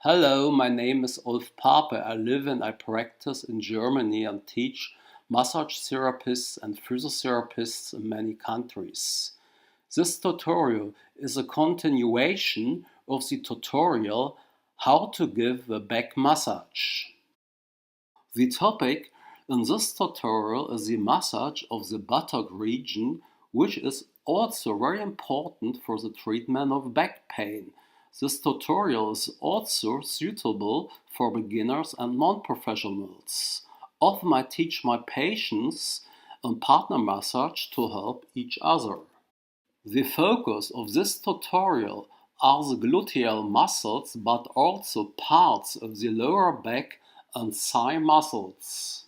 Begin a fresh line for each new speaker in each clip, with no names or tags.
Hello, my name is Ulf Pape. I live and I practice in Germany and teach massage therapists and physiotherapists in many countries. This tutorial is a continuation of the tutorial how to give a back massage. The topic in this tutorial is the massage of the buttock region, which is also very important for the treatment of back pain. This tutorial is also suitable for beginners and non-professionals. Often I teach my patients and partner massage to help each other. The focus of this tutorial are the gluteal muscles, but also parts of the lower back and thigh muscles.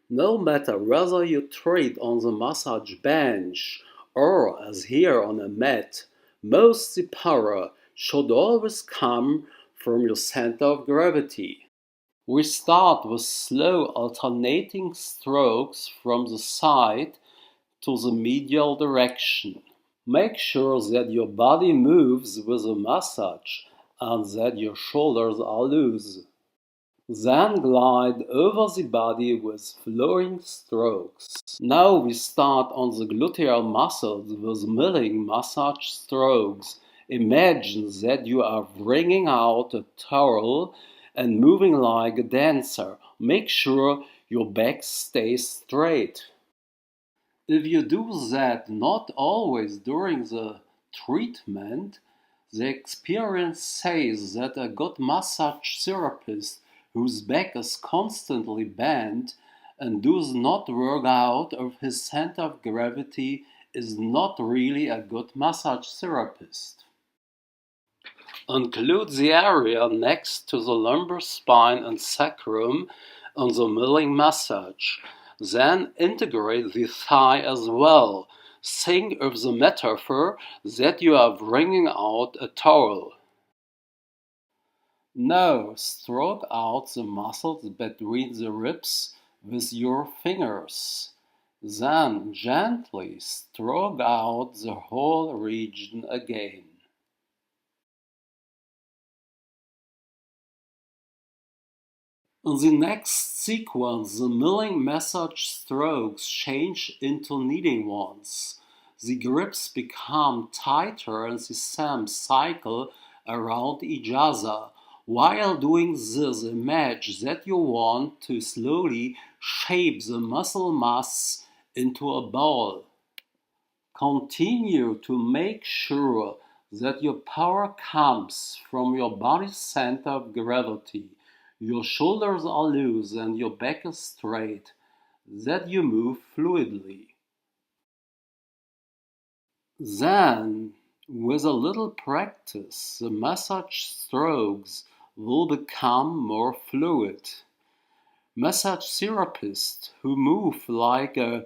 No matter whether you treat on the massage bench or as here on a mat, most the power should always come from your center of gravity. We start with slow alternating strokes from the side to the medial direction. Make sure that your body moves with the massage and that your shoulders are loose. Then glide over the body with flowing strokes. Now we start on the gluteal muscles with milling massage strokes. Imagine that you are wringing out a towel and moving like a dancer. Make sure your back stays straight. If you do that not always during the treatment, the experience says that a good massage therapist whose back is constantly bent and does not work out of his center of gravity is not really a good massage therapist. Include the area next to the lumbar spine and sacrum on the milling massage. Then integrate the thigh as well. Think of the metaphor that you are wringing out a towel. Now stroke out the muscles between the ribs with your fingers. Then gently stroke out the whole region again. In the next sequence, the milling massage strokes change into kneading ones. The grips become tighter and the thumbs cycle around each other. While doing this, imagine that you want to slowly shape the muscle mass into a ball. Continue to make sure that your power comes from your body's center of gravity. Your shoulders are loose and your back is straight, that you move fluidly. Then, with a little practice, the massage strokes will become more fluid. Massage therapists who move like a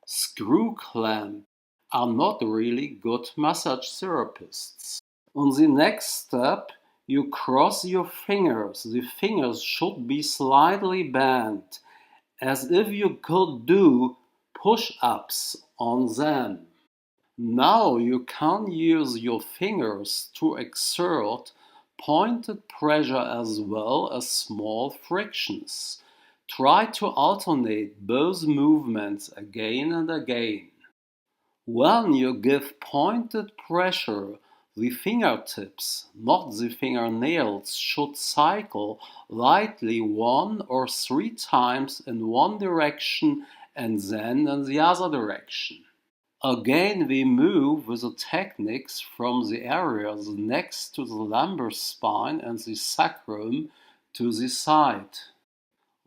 screw clamp are not really good massage therapists. On the next step, you cross your fingers. The fingers should be slightly bent, as if you could do push-ups on them. Now you can use your fingers to exert pointed pressure as well as small frictions. Try to alternate both movements again and again. When you give pointed pressure, the fingertips, not the fingernails, should cycle lightly 1 or 3 times in one direction and then in the other direction. Again, we move with the techniques from the areas next to the lumbar spine and the sacrum to the side.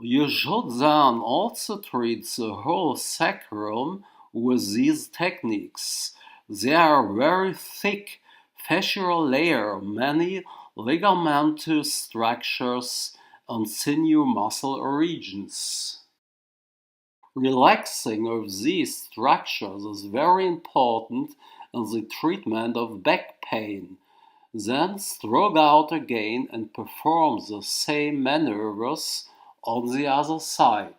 You should then also treat the whole sacrum with these techniques. They are very thick fascial layer, many ligamentous structures and sinew muscle regions. Relaxing of these structures is very important in the treatment of back pain. Then stroke out again and perform the same maneuvers on the other side.